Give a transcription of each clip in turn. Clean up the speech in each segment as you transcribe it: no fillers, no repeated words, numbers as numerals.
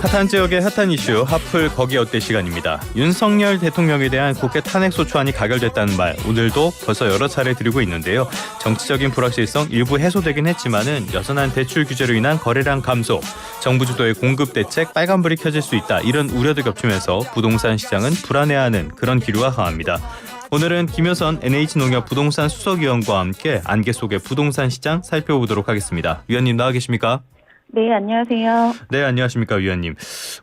핫한 지역의 핫한 이슈 핫플 거기 어때 시간입니다. 윤석열 대통령에 대한 국회 탄핵소추안이 가결됐다는 말 오늘도 벌써 여러 차례 드리고 있는데요. 정치적인 불확실성 일부 해소되긴 했지만은 여전한 대출 규제로 인한 거래량 감소, 정부 주도의 공급 대책 빨간불이 켜질 수 있다 이런 우려도 겹치면서 부동산 시장은 불안해하는 그런 기류가 강합니다. 오늘은 김효선 NH농협 부동산 수석위원과 함께 안개 속의 부동산 시장 살펴보도록 하겠습니다. 위원님 나와 계십니까? 네, 안녕하세요. 네, 안녕하십니까 위원님.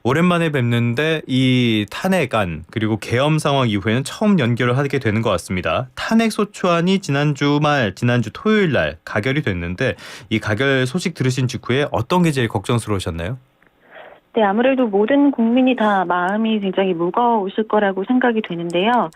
오랜만에 뵙는데 이 탄핵안 그리고 계엄 상황 이후에는 처음 연결을 하게 되는 것 같습니다. 탄핵소추안이 지난주 토요일 날 가결이 됐는데 이 가결 소식 들으신 직후에 어떤 게 제일 걱정스러우셨나요? 네, 아무래도 모든 국민이 다 마음이 굉장히 무거우실 거라고 생각이 되는데요.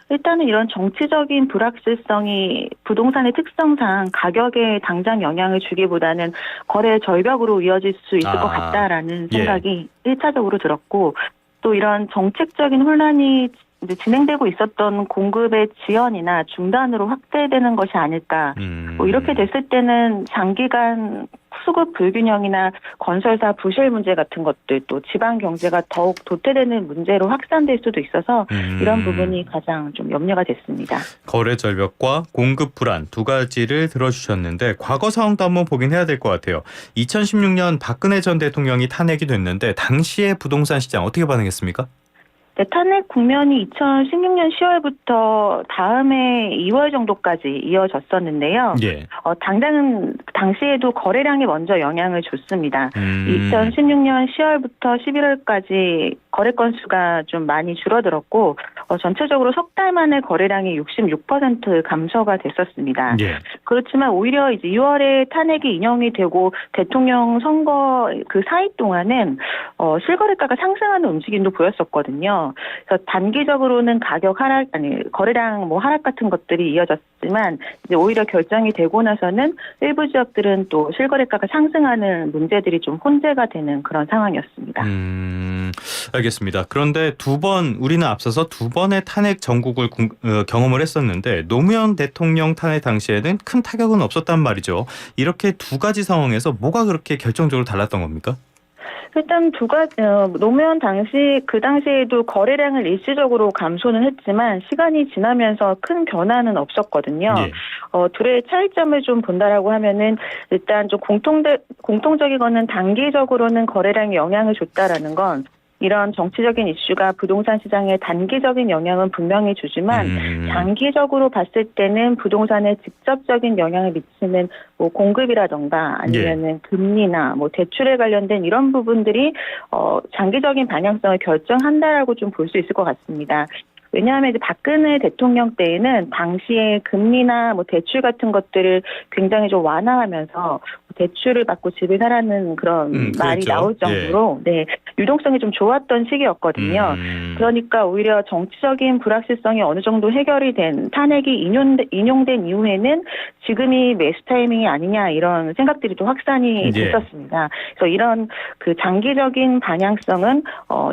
일단은 이런 정치적인 불확실성이 부동산의 특성상 가격에 당장 영향을 주기보다는 거래 절벽으로 이어질 수 있을 것 같다라는 생각이 1차적으로 들었고, 또 이런 정책적인 혼란이 이제 진행되고 있었던 공급의 지연이나 중단으로 확대되는 것이 아닐까. 뭐 이렇게 됐을 때는 장기간 수급 불균형이나 건설사 부실 문제 같은 것들, 또 지방 경제가 더욱 도태되는 문제로 확산될 수도 있어서 이런 부분이 가장 좀 염려가 됐습니다. 거래 절벽과 공급 불안 두 가지를 들어주셨는데 과거 상황도 한번 보긴 해야 될 것 같아요. 2016년 박근혜 전 대통령이 탄핵이 됐는데 당시의 부동산 시장 어떻게 반응했습니까? 네, 탄핵 국면이 2016년 10월부터 다음해 2월 정도까지 이어졌었는데요. 예. 당시에도 거래량이 먼저 영향을 줬습니다. 2016년 10월부터 11월까지 거래 건수가 좀 많이 줄어들었고 전체적으로 석 달 만에 거래량이 66% 감소가 됐었습니다. 예. 그렇지만 오히려 이제 2월에 탄핵이 인용이 되고 대통령 선거 그 사이 동안은 실거래가가 상승하는 움직임도 보였었거든요. 그래서 단기적으로는 거래량 하락 같은 것들이 이어졌지만 이제 오히려 결정이 되고 나서는 일부 지역들은 또 실거래가가 상승하는 문제들이 좀 혼재가 되는 그런 상황이었습니다. 알겠습니다. 그런데 우리는 앞서서 두 번의 탄핵 전국을 경험을 했었는데 노무현 대통령 탄핵 당시에는 큰 타격은 없었단 말이죠. 이렇게 두 가지 상황에서 뭐가 그렇게 결정적으로 달랐던 겁니까? 일단 노무현 그 당시에도 거래량을 일시적으로 감소는 했지만 시간이 지나면서 큰 변화는 없었거든요. 예. 둘의 차이점을 좀 본다라고 하면은 일단 좀 공통적이거는 단기적으로는 거래량에 영향을 줬다라는 건 이런 정치적인 이슈가 부동산 시장에 단기적인 영향은 분명히 주지만 장기적으로 봤을 때는 부동산에 직접적인 영향을 미치는 공급이라던가 아니면은 금리나 대출에 관련된 이런 부분들이 장기적인 방향성을 결정한다라고 좀 볼 수 있을 것 같습니다. 왜냐하면 이제 박근혜 대통령 때에는 당시에 금리나 대출 같은 것들을 굉장히 좀 완화하면서 대출을 받고 집을 사라는 그런 말이 나올 정도로 유동성이 좀 좋았던 시기였거든요. 그러니까 오히려 정치적인 불확실성이 어느 정도 해결이 된 탄핵이 인용된 이후에는 지금이 매수 타이밍이 아니냐 이런 생각들이 좀 확산이 됐었습니다. 그래서 이런 그 장기적인 방향성은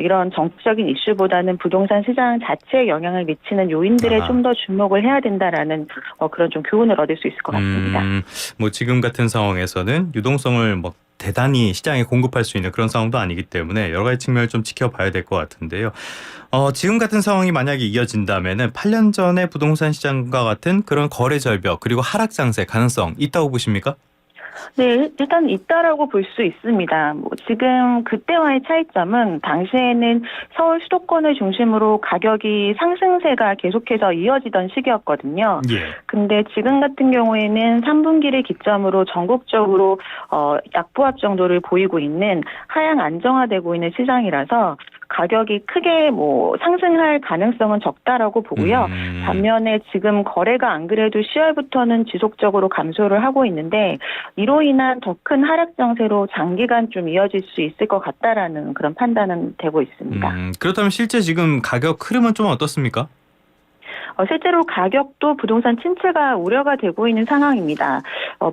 이런 정치적인 이슈보다는 부동산 시장 자체에 영향을 미치는 요인들에 좀 더 주목을 해야 된다라는 그런 좀 교훈을 얻을 수 있을 것 같습니다. 지금 같은 상황에서는 유동성을 대단히 시장에 공급할 수 있는 그런 상황도 아니기 때문에 여러 가지 측면을 좀 지켜봐야 될 것 같은데요. 지금 같은 상황이 만약에 이어진다면은 8년 전의 부동산 시장과 같은 그런 거래 절벽 그리고 하락 장세 가능성 있다고 보십니까? 네, 일단 있다라고 볼 수 있습니다. 지금 그때와의 차이점은 당시에는 서울 수도권을 중심으로 가격이 상승세가 계속해서 이어지던 시기였거든요. 근데 지금 같은 경우에는 3분기를 기점으로 전국적으로 약보합 정도를 보이고 있는 하향 안정화되고 있는 시장이라서 가격이 크게 상승할 가능성은 적다라고 보고요. 반면에 지금 거래가 안 그래도 10월부터는 지속적으로 감소를 하고 있는데 이로 인한 더 큰 하락 장세로 장기간 좀 이어질 수 있을 것 같다라는 그런 판단은 되고 있습니다. 그렇다면 실제 지금 가격 흐름은 좀 어떻습니까? 실제로 가격도 부동산 침체가 우려가 되고 있는 상황입니다.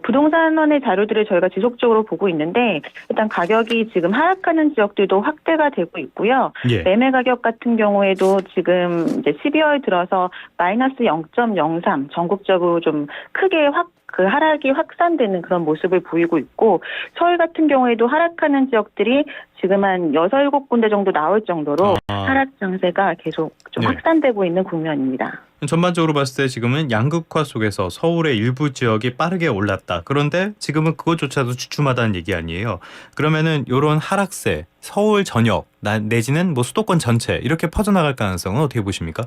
부동산원의 자료들을 저희가 지속적으로 보고 있는데 일단 가격이 지금 하락하는 지역들도 확대가 되고 있고요. 예. 매매 가격 같은 경우에도 지금 이제 12월 들어서 마이너스 0.03 전국적으로 좀 크게 그 하락이 확산되는 그런 모습을 보이고 있고 서울 같은 경우에도 하락하는 지역들이 지금 한 6, 7군데 정도 나올 정도로 하락 장세가 계속 좀 네. 확산되고 있는 국면입니다. 전반적으로 봤을 때 지금은 양극화 속에서 서울의 일부 지역이 빠르게 올랐다. 그런데 지금은 그것조차도 주춤하다는 얘기 아니에요. 그러면은 이런 하락세, 서울 전역 내지는 뭐 수도권 전체 이렇게 퍼져나갈 가능성은 어떻게 보십니까?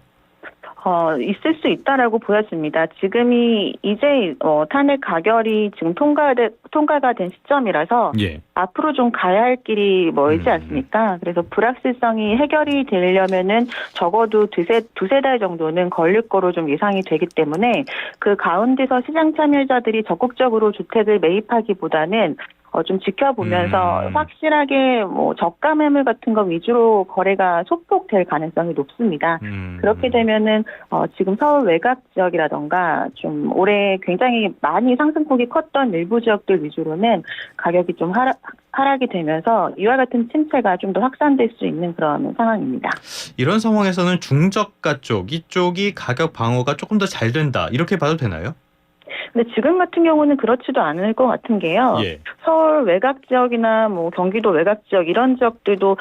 있을 수 있다라고 보여집니다. 지금이 이제 탄핵 가결이 지금 통과가 된 시점이라서 예. 앞으로 좀 가야 할 길이 멀지 않습니까? 그래서 불확실성이 해결이 되려면은 적어도 두세 달 정도는 걸릴 거로 좀 예상이 되기 때문에 그 가운데서 시장 참여자들이 적극적으로 주택을 매입하기보다는 좀 지켜보면서 확실하게 뭐 저가 매물 같은 거 위주로 거래가 소폭될 가능성이 높습니다. 그렇게 되면은 지금 서울 외곽 지역이라던가 좀 올해 굉장히 많이 상승폭이 컸던 일부 지역들 위주로는 가격이 좀 하락이 되면서 이와 같은 침체가 좀 더 확산될 수 있는 그런 상황입니다. 이런 상황에서는 중저가 쪽, 이쪽이 가격 방어가 조금 더 잘 된다. 이렇게 봐도 되나요? 근데 지금 같은 경우는 그렇지도 않을 것 같은 게요. 예. 서울 외곽 지역이나 뭐 경기도 외곽 지역 이런 지역들도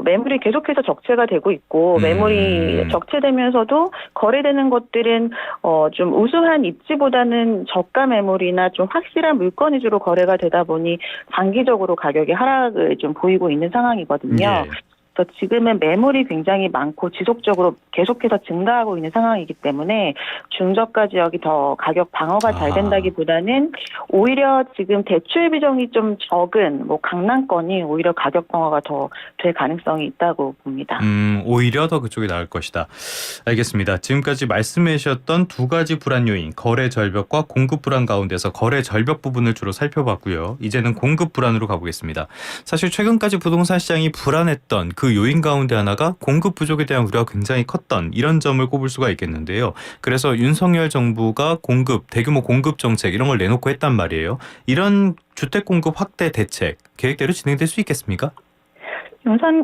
매물이 계속해서 적체가 되고 있고 매물이 적체되면서도 거래되는 것들은 좀 우수한 입지보다는 저가 매물이나 좀 확실한 물건 위주로 거래가 되다 보니 장기적으로 가격이 하락을 좀 보이고 있는 상황이거든요. 예. 그래서 지금은 매물이 굉장히 많고 지속적으로 계속해서 증가하고 있는 상황이기 때문에 중저가 지역이 더 가격 방어가 잘 된다기보다는 오히려 지금 대출 비중이 좀 적은 뭐 강남권이 오히려 가격 방어가 더 될 가능성이 있다고 봅니다. 오히려 더 그쪽이 나을 것이다. 알겠습니다. 지금까지 말씀해 주셨던 두 가지 불안 요인, 거래 절벽과 공급 불안 가운데서 거래 절벽 부분을 주로 살펴봤고요. 이제는 공급 불안으로 가보겠습니다. 사실 최근까지 부동산 시장이 불안했던 그 요인 가운데 하나가 공급 부족에 대한 우려가 굉장히 컸던 이런 점을 꼽을 수가 있겠는데요. 그래서 윤석열 정부가 대규모 공급 정책 이런 걸 내놓고 했단 말이에요. 이런 주택 공급 확대 대책 계획대로 진행될 수 있겠습니까?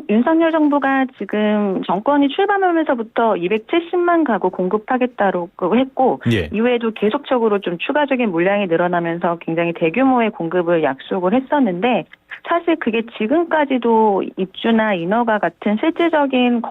윤석열 정부가 지금 정권이 출범하면서부터 270만 가구 공급하겠다고 했고 예. 이후에도 계속적으로 좀 추가적인 물량이 늘어나면서 굉장히 대규모의 공급을 약속을 했었는데 사실 그게 지금까지도 입주나 인허가 같은 실질적인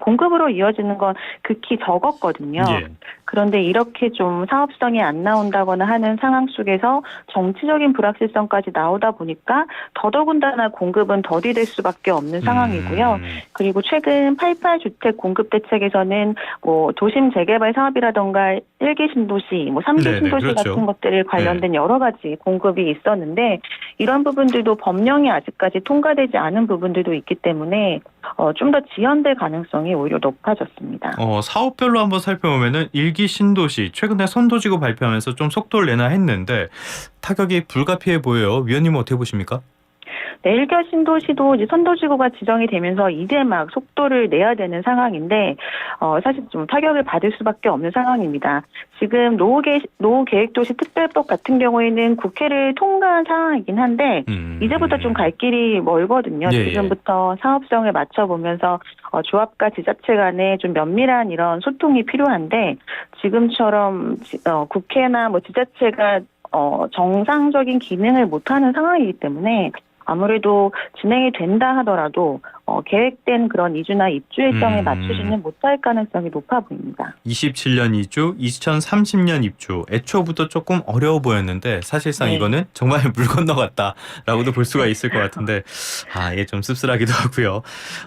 공급으로 이어지는 건 극히 적었거든요. 예. 그런데 이렇게 좀 사업성이 안 나온다거나 하는 상황 속에서 정치적인 불확실성까지 나오다 보니까 더더군다나 공급은 더디될 수밖에 없는 상황이고요. 그리고 최근 88 주택 공급 대책에서는 뭐 도심 재개발 사업이라던가 1기 신도시, 뭐 3기 신도시 그렇죠. 같은 것들을 관련된 여러 가지 공급이 있었는데 이런 부분들도 법령이 아직까지 통과되지 않은 부분들도 있기 때문에 좀 더 지연될 가능성이 오히려 높아졌습니다. 사업별로 한번 살펴보면은 1기 신도시 최근에 선도지구 발표하면서 좀 속도를 내나 했는데 타격이 불가피해 보여요. 위원님은 어떻게 보십니까? 네, 1개 신도시도 이제 선도지구가 지정이 되면서 이제 막 속도를 내야 되는 상황인데 사실 좀 타격을 받을 수밖에 없는 상황입니다. 지금 노후계획도시 특별법 같은 경우에는 국회를 통과한 상황이긴 한데 이제부터 좀 갈 길이 멀거든요. 예, 지금부터 사업성을 맞춰보면서 조합과 지자체 간에 좀 면밀한 이런 소통이 필요한데 지금처럼 국회나 뭐 지자체가 정상적인 기능을 못하는 상황이기 때문에 아무래도 진행이 된다 하더라도 계획된 그런 이주나 입주 일정에 맞추지는 못할 가능성이 높아 보입니다. 27년 이주, 2030년 입주. 애초부터 조금 어려워 보였는데 사실상 네. 이거는 정말 물 건너갔다라고도 볼 수가 있을 것 같은데 이게 좀 씁쓸하기도 하고요.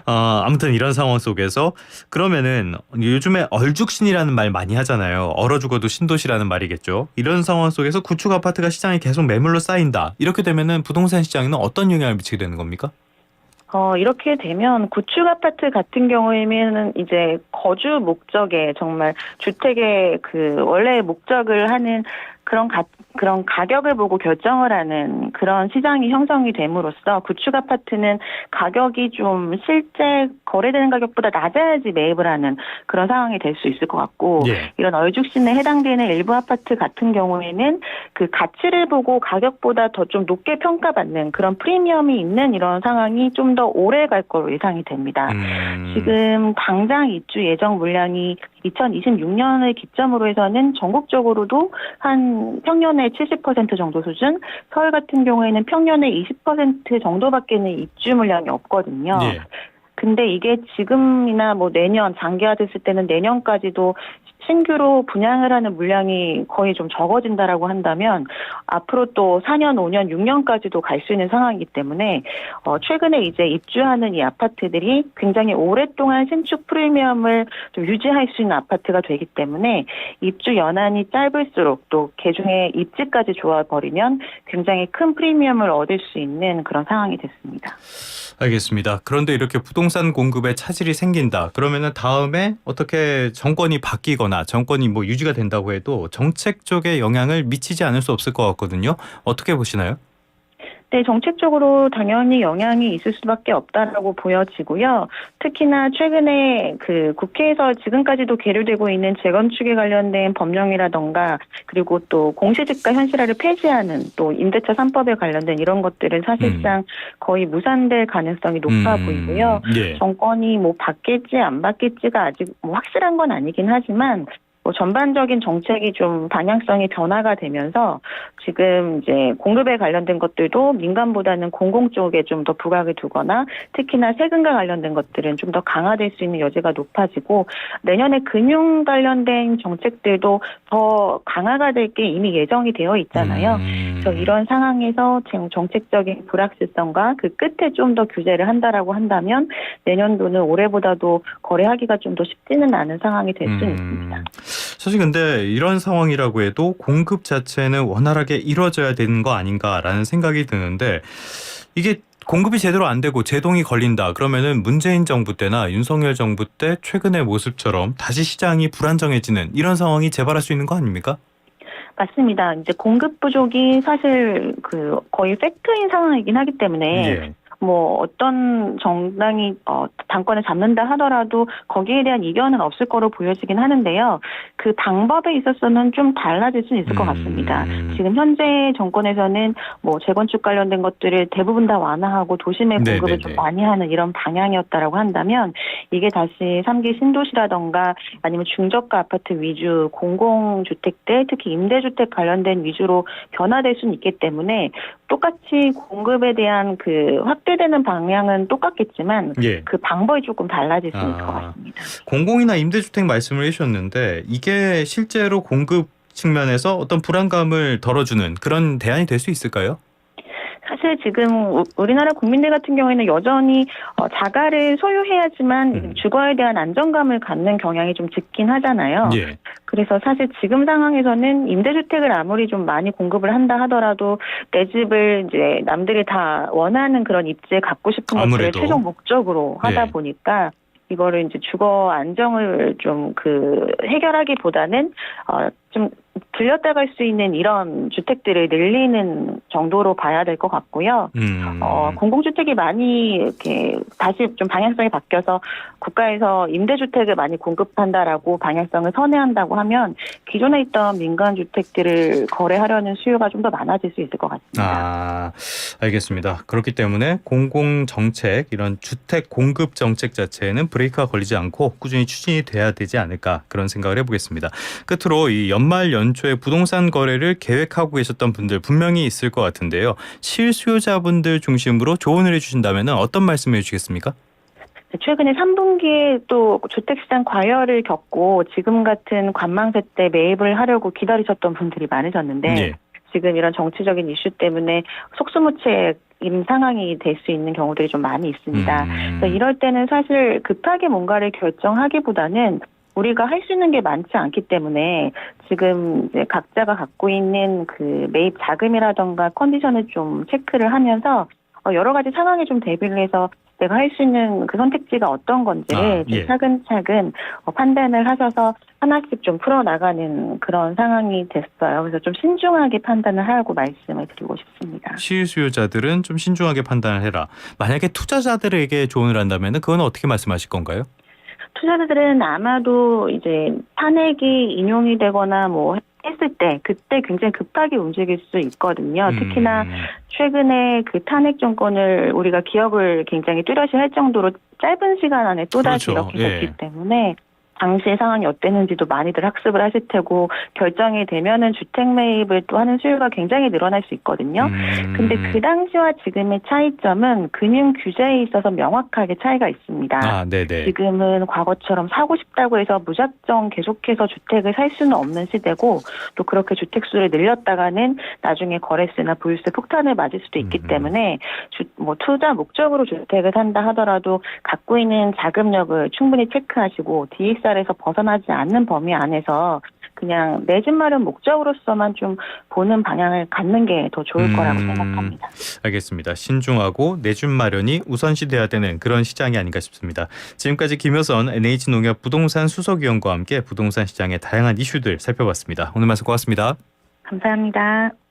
아무튼 이런 상황 속에서 그러면은 요즘에 얼죽신이라는 말 많이 하잖아요. 얼어 죽어도 신도시라는 말이겠죠. 이런 상황 속에서 구축 아파트가 시장에 계속 매물로 쌓인다. 이렇게 되면은 부동산 시장에는 어떤 영향을 미치게 되는 겁니까? 이렇게 되면 구축 아파트 같은 경우에는 이제 거주 목적에 정말 주택의 그 원래 목적을 하는 그런 가격을 보고 결정을 하는 그런 시장이 형성이 됨으로써 구축 아파트는 가격이 좀 실제 거래되는 가격보다 낮아야지 매입을 하는 그런 상황이 될 수 있을 것 같고 예. 이런 얼죽신에 해당되는 일부 아파트 같은 경우에는 그 가치를 보고 가격보다 더 좀 높게 평가받는 그런 프리미엄이 있는 이런 상황이 좀 더 오래 갈 거로 예상이 됩니다. 지금 당장 입주 예정 물량이 2026년을 기점으로 해서는 전국적으로도 한 평년에 70% 정도 수준, 서울 같은 경우에는 평년에 20% 정도밖에는 입주 물량이 없거든요. 예. 근데 이게 지금이나 뭐 내년 장기화됐을 때는 내년까지도 신규로 분양을 하는 물량이 거의 좀 적어진다라고 한다면 앞으로 또 4년, 5년, 6년까지도 갈 수 있는 상황이기 때문에 최근에 이제 입주하는 이 아파트들이 굉장히 오랫동안 신축 프리미엄을 좀 유지할 수 있는 아파트가 되기 때문에 입주 연한이 짧을수록 또 개중에 입지까지 좋아버리면 굉장히 큰 프리미엄을 얻을 수 있는 그런 상황이 됐습니다. 알겠습니다. 그런데 이렇게 부동산 공급에 차질이 생긴다. 그러면은 다음에 어떻게 정권이 바뀌거나 정권이 뭐 유지가 된다고 해도 정책 쪽에 영향을 미치지 않을 수 없을 것 같거든요. 어떻게 보시나요? 네, 정책적으로 당연히 영향이 있을 수밖에 없다라고 보여지고요. 특히나 최근에 그 국회에서 지금까지도 계류되고 있는 재건축에 관련된 법령이라던가 그리고 또 공시지가 현실화를 폐지하는 또 임대차 3법에 관련된 이런 것들은 사실상 거의 무산될 가능성이 높아 보이고요. 예. 정권이 뭐 바뀔지 안 바뀔지가 아직 뭐 확실한 건 아니긴 하지만 뭐 전반적인 정책이 좀 방향성이 변화가 되면서 지금 이제 공급에 관련된 것들도 민간보다는 공공 쪽에 좀 더 부각을 두거나 특히나 세금과 관련된 것들은 좀 더 강화될 수 있는 여지가 높아지고 내년에 금융 관련된 정책들도 더 강화가 될 게 이미 예정이 되어 있잖아요. 그래서 이런 상황에서 지금 정책적인 불확실성과 그 끝에 좀 더 규제를 한다라고 한다면 내년도는 올해보다도 거래하기가 좀 더 쉽지는 않은 상황이 될 수는 있습니다. 사실 근데 이런 상황이라고 해도 공급 자체는 원활하게 이루어져야 되는 거 아닌가라는 생각이 드는데 이게 공급이 제대로 안 되고 제동이 걸린다. 그러면은 문재인 정부 때나 윤석열 정부 때 최근의 모습처럼 다시 시장이 불안정해지는 이런 상황이 재발할 수 있는 거 아닙니까? 맞습니다. 이제 공급 부족이 사실 그 거의 팩트인 상황이긴 하기 때문에 예. 뭐 어떤 정당이 당권을 잡는다 하더라도 거기에 대한 이견은 없을 거로 보여지긴 하는데요. 그 방법에 있어서는 좀 달라질 수는 있을 것 같습니다. 지금 현재 정권에서는 뭐 재건축 관련된 것들을 대부분 다 완화하고 도심의 공급을 좀 많이 하는 이런 방향이었다라고 한다면 이게 다시 3기 신도시라던가 아니면 중저가 아파트 위주 공공주택들 특히 임대주택 관련된 위주로 변화될 수는 있기 때문에 똑같이 공급에 대한 그 확대되는 방향은 똑같겠지만 예. 그 방법이 조금 달라질 수 있을 것 같습니다. 공공이나 임대주택 말씀을 해주셨는데 이게 실제로 공급 측면에서 어떤 불안감을 덜어주는 그런 대안이 될 수 있을까요? 사실 지금 우리나라 국민들 같은 경우에는 여전히 자가를 소유해야지만 주거에 대한 안정감을 갖는 경향이 좀 짙긴 하잖아요. 예. 그래서 사실 지금 상황에서는 임대주택을 아무리 좀 많이 공급을 한다 하더라도 내 집을 이제 남들이 다 원하는 그런 입지에 갖고 싶은 것들을 최종 목적으로 하다 보니까 이거를 이제 주거 안정을 좀 해결하기보다는 좀 들렸다 갈 수 있는 이런 주택들을 늘리는 정도로 봐야 될 것 같고요. 공공주택이 많이 이렇게 다시 좀 방향성이 바뀌어서 국가에서 임대주택을 많이 공급한다라고 방향성을 선회한다고 하면 기존에 있던 민간주택들을 거래하려는 수요가 좀 더 많아질 수 있을 것 같습니다. 알겠습니다. 그렇기 때문에 공공정책, 이런 주택 공급 정책 자체에는 브레이크가 걸리지 않고 꾸준히 추진이 돼야 되지 않을까 그런 생각을 해보겠습니다. 끝으로 이 연말 연초에 부동산 거래를 계획하고 계셨던 분들 분명히 있을 것 같은데요. 실수요자분들 중심으로 조언을 해주신다면 어떤 말씀을 해주시겠습니까? 최근에 3분기에 또 주택시장 과열을 겪고 지금 같은 관망세 때 매입을 하려고 기다리셨던 분들이 많으셨는데 지금 이런 정치적인 이슈 때문에 속수무책인 상황이 될 수 있는 경우들이 좀 많이 있습니다. 그래서 이럴 때는 사실 급하게 뭔가를 결정하기보다는 우리가 할 수 있는 게 많지 않기 때문에 지금 이제 각자가 갖고 있는 그 매입 자금이라던가 컨디션을 좀 체크를 하면서 여러 가지 상황에 좀 대비를 해서 내가 할 수 있는 그 선택지가 어떤 건지를 좀 차근차근 판단을 하셔서 하나씩 좀 풀어나가는 그런 상황이 됐어요. 그래서 좀 신중하게 판단을 하라고 말씀을 드리고 싶습니다. 실수요자들은 좀 신중하게 판단을 해라. 만약에 투자자들에게 조언을 한다면 그건 어떻게 말씀하실 건가요? 투자자들은 아마도 이제 탄핵이 인용이 되거나 뭐 했을 때 그때 굉장히 급하게 움직일 수 있거든요. 특히나 최근에 그 탄핵 정권을 우리가 기억을 굉장히 뚜렷이 할 정도로 짧은 시간 안에 또다시 그렇죠. 이렇게 됐기 때문에 당시의 상황이 어땠는지도 많이들 학습을 하실 테고 결정이 되면은 주택 매입을 또 하는 수요가 굉장히 늘어날 수 있거든요. 근데 그 당시와 지금의 차이점은 금융 규제에 있어서 명확하게 차이가 있습니다. 아, 네네. 지금은 과거처럼 사고 싶다고 해서 무작정 계속해서 주택을 살 수는 없는 시대고 또 그렇게 주택 수를 늘렸다가는 나중에 거래세나 보유세 폭탄을 맞을 수도 있기 때문에 투자 목적으로 주택을 산다 하더라도 갖고 있는 자금력을 충분히 체크하시고 DSR에서 벗어나지 않는 범위 안에서 그냥 내 집 마련 목적으로서만 좀 보는 방향을 갖는 게 더 좋을 거라고 생각합니다. 알겠습니다. 신중하고 내 집 마련이 우선시돼야 되는 그런 시장이 아닌가 싶습니다. 지금까지 김효선 NH농협 부동산 수석위원과 함께 부동산 시장의 다양한 이슈들 살펴봤습니다. 오늘 말씀 고맙습니다. 감사합니다.